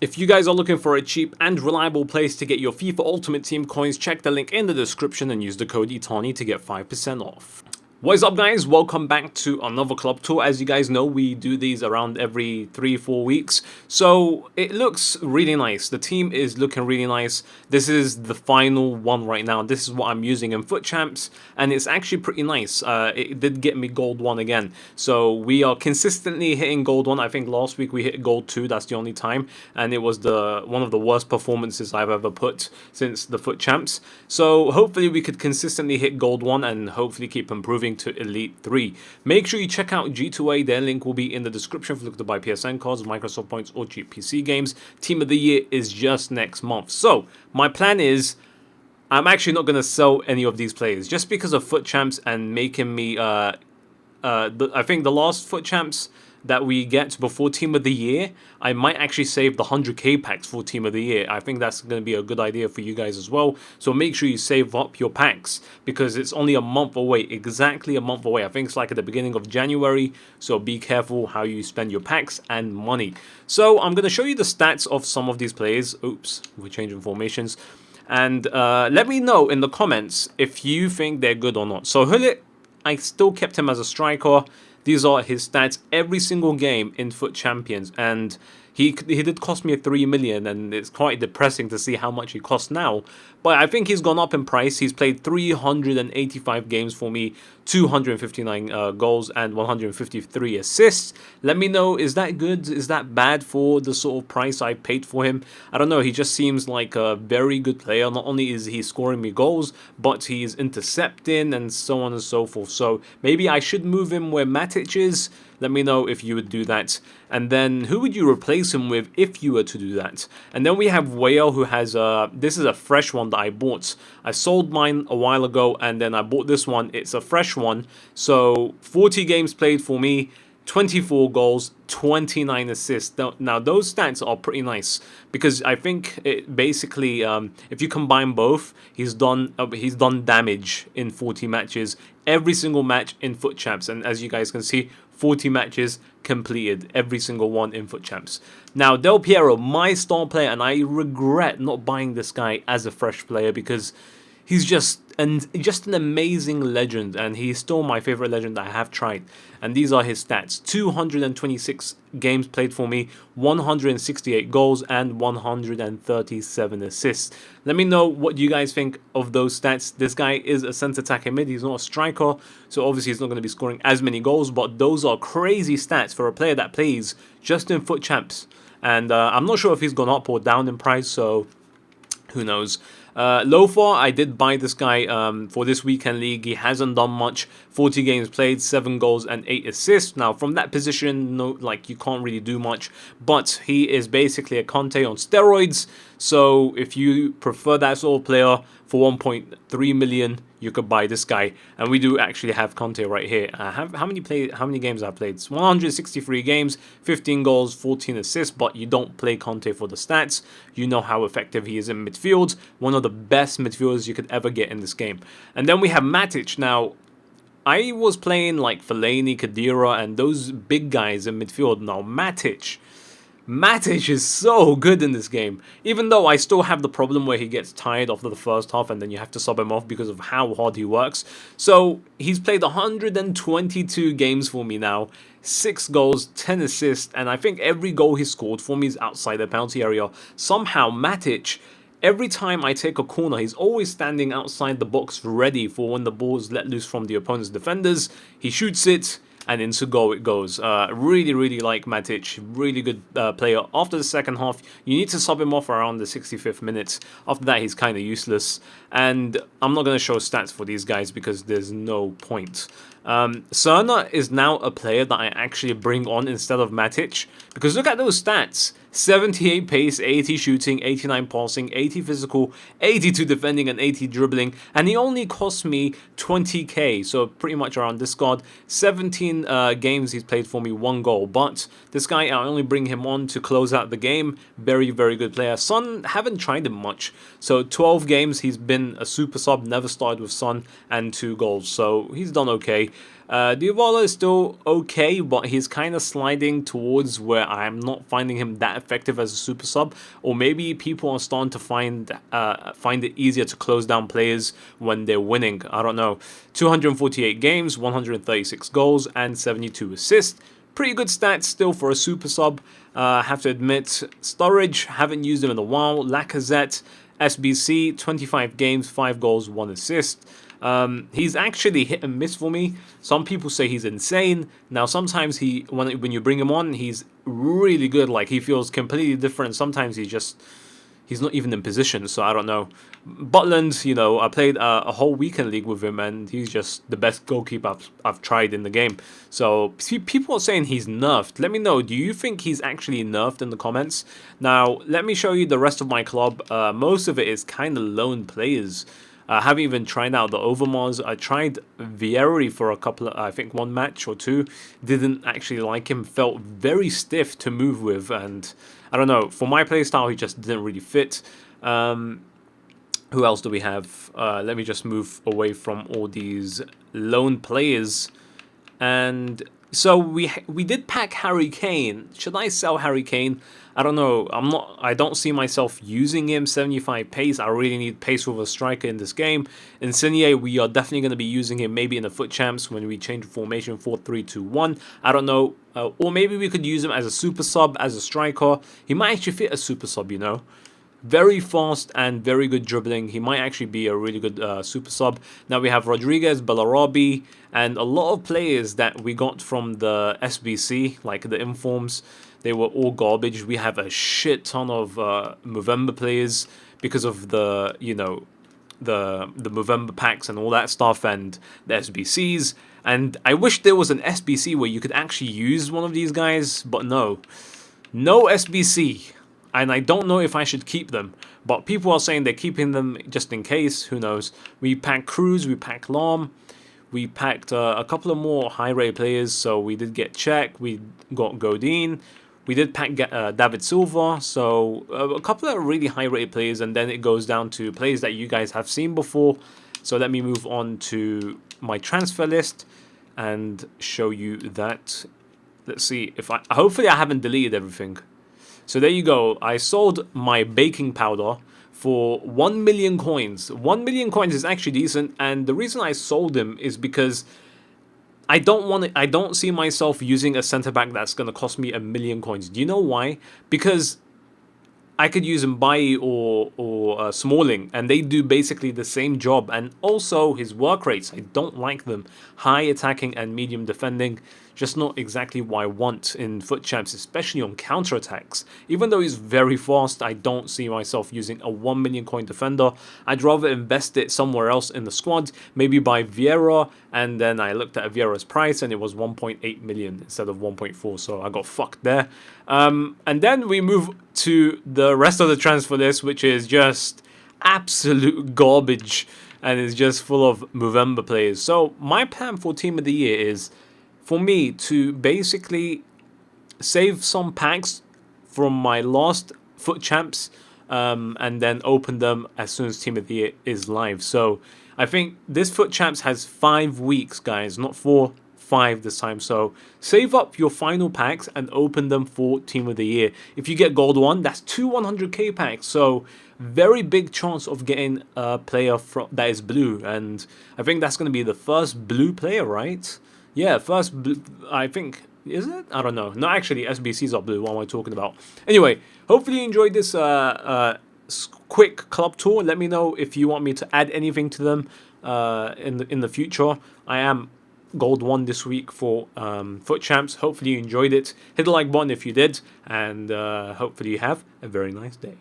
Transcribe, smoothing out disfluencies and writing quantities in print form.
If you guys are looking for a cheap and reliable place to get your FIFA Ultimate Team coins, check the link in the description and use the code ITANI to get 5% off. What is up, guys? Welcome back to another club tour. As you guys know, we do these around every 3-4 weeks, so it looks really nice. The team is looking really nice. This is the final one right now. This is what I'm using in Foot Champs, and it's actually pretty nice. It did get me Gold 1 again, so we are consistently hitting Gold 1. I think last week we hit Gold 2. That's the only time, and it was one of the worst performances I've ever put since the Foot Champs. So hopefully we could consistently hit Gold 1 and hopefully keep improving to Elite 3. Make sure you check out G2A. Their link will be in the description if you're looking to buy PSN cards, Microsoft points, or cheap PC games. Team of the Year is just next month. So my plan is I'm actually not going to sell any of these players just because of Foot Champs and making me I think the last Foot Champs that we get before Team of the Year, I might actually save the 100k packs for Team of the Year. I think that's going to be a good idea for you guys as well. So make sure you save up your packs because it's only a month away, exactly a month away. I think it's like at the beginning of January, so be careful how you spend your packs and money. So I'm going to show you the stats of some of these players. Oops, we're changing formations. And let me know in the comments if you think they're good or not. So GULLIT, I still kept him as a striker. These are his stats every single game in Foot Champions, and he did cost me 3 million, and it's quite depressing to see how much he costs now. But I think he's gone up in price. He's played 385 games for me, 259 goals, and 153 assists. Let me know, is that good? Is that bad for the sort of price I paid for him? I don't know. He just seems like a very good player. Not only is he scoring me goals, but he's intercepting and so on and so forth. So maybe I should move him where Matic is. Let me know if you would do that. And then who would you replace him with if you were to do that? And then we have WEAH, who has this is a fresh one that I bought. I sold mine a while ago and then I bought this one. It's a fresh one. So 40 games played for me, 24 goals, 29 assists. Now those stats are pretty nice because I think it basically, if you combine both, he's done damage in 40 matches, every single match in Foot Champs, and as you guys can see, 40 matches completed, every single one in Foot Champs. Now Del Piero, my star player, and I regret not buying this guy as a fresh player because he's just an amazing legend, and he's still my favorite legend that I have tried. And these are his stats: 226 games played for me, 168 goals, and 137 assists. Let me know what you guys think of those stats. This guy is a centre attacking mid. He's not a striker, so obviously he's not going to be scoring as many goals, but those are crazy stats for a player that plays just in Foot Champs. And I'm not sure if he's gone up or down in price, so who knows. Lofa, I did buy this guy for this weekend league. He hasn't done much. 40 games played, 7 goals and 8 assists. Now from that position, no, like, you can't really do much, but he is basically a Conte on steroids. So if you prefer that sort of player, for 1.3 million, you could buy this guy. And we do actually have Conte right here. How many games I've played? It's 163 games, 15 goals, 14 assists, but you don't play Conte for the stats. You know how effective he is in midfield. One of the best midfielders you could ever get in this game. And then we have Matic. Now, I was playing like Fellaini, Khedira, and those big guys in midfield. Now, Matic is so good in this game, even though I still have the problem where he gets tired after the first half and then you have to sub him off because of how hard he works. So he's played 122 games for me now, 6 goals, 10 assists, and I think every goal he scored for me is outside the penalty area. Somehow Matic, every time I take a corner, he's always standing outside the box ready for when the ball is let loose from the opponent's defenders. He shoots it, and into goal it goes. Really like Matic. Really good player. After the second half, you need to sub him off around the 65th minute. After that, he's kind of useless. And I'm not going to show stats for these guys because there's no point. Serna is now a player that I actually bring on instead of Matic. Because look at those stats. 78 pace, 80 shooting, 89 passing, 80 physical, 82 defending, and 80 dribbling. And he only cost me 20k, so pretty much around this card. 17 games he's played for me, 1 goal. But this guy, I only bring him on to close out the game. Very good player. Son, haven't tried him much. So 12 games, he's been a super sub, never started with Son, and 2 goals. So he's done okay. DYBALA is still okay, but he's kind of sliding towards where I'm not finding him that effective as a super sub, or maybe people are starting to find it easier to close down players when they're winning. I don't know. 248 games, 136 goals, and 72 assists. Pretty good stats still for a super sub. Have to admit, Sturridge, haven't used him in a while. Lacazette, SBC, 25 games, 5 goals, 1 assist. He's actually hit and miss for me. Some people say he's insane. Now, sometimes when you bring him on, he's really good. Like, he feels completely different. Sometimes he's not even in position, so I don't know. Butland, you know, I played a whole weekend league with him, and he's just the best goalkeeper I've tried in the game. So people are saying he's nerfed. Let me know, do you think he's actually nerfed in the comments? Now, let me show you the rest of my club. Most of it is kind of lone players. I haven't even tried out the Overmars. I tried PIERO for a couple of, I think 1 match or 2. Didn't actually like him. Felt very stiff to move with, and I don't know. For my playstyle, he just didn't really fit. Who else do we have? Let me just move away from all these lone players. And so we did pack Harry Kane. Should I sell Harry Kane? I don't know. I don't see myself using him. 75 pace. I really need pace with a striker in this game. Insigne, we are definitely going to be using him maybe in the foot champs when we change formation 4-3-2-1. I don't know. Or maybe we could use him as a super sub, as a striker. He might actually fit a super sub, you know. Very fast and very good dribbling. He might actually be a really good super sub. Now we have Rodriguez, Bellarabi, and a lot of players that we got from the SBC, like the informs. They were all garbage. We have a shit ton of Movember players because of the, you know, the Movember packs and all that stuff, and the SBCs. And I wish there was an SBC where you could actually use one of these guys, but no. No SBC. And I don't know if I should keep them. But people are saying they're keeping them just in case. Who knows? We packed Cruz, we packed Lam. We packed a couple of more high-rated players. So we did get Czech, we got Godin. We did pack David Silva. So a couple of really high-rated players. And then it goes down to players that you guys have seen before. So let me move on to my transfer list and show you that. Let's see if hopefully I haven't deleted everything. So there you go. I sold my baking powder for 1 million coins. 1 million coins is actually decent, and the reason I sold him is because I don't see myself using a centre back that's going to cost me 1 million coins. Do you know why? Because I could use Mbaye or Smalling, and they do basically the same job. And also his work rates, I don't like them. High attacking and medium defending, just not exactly what I want in foot champs, especially on counter attacks. Even though he's very fast, I don't see myself using a 1 million coin defender. I'd rather invest it somewhere else in the squad, maybe buy Vieira, and then I looked at Vieira's price and it was 1.8 million instead of 1.4, so I got fucked there. And then we move to the rest of the transfer list, which is just absolute garbage and is just full of Movember players. So my plan for Team of the Year is for me to basically save some packs from my last foot champs and then open them as soon as Team of the Year is live. So I think this foot champs has 5 weeks, guys, not 4, 5 this time. So save up your final packs and open them for Team of the Year. If you get gold 1, that's 2 100k packs. So very big chance of getting a player that is blue. And I think that's going to be the first blue player, right? Yeah, first blue, I think. Is it? I don't know. No, actually, SBCs are blue. What am I talking about? Anyway, hopefully you enjoyed this quick club tour. Let me know if you want me to add anything to them in the future. I am gold 1 this week for foot champs. Hopefully you enjoyed it. Hit the like button if you did, and hopefully you have a very nice day.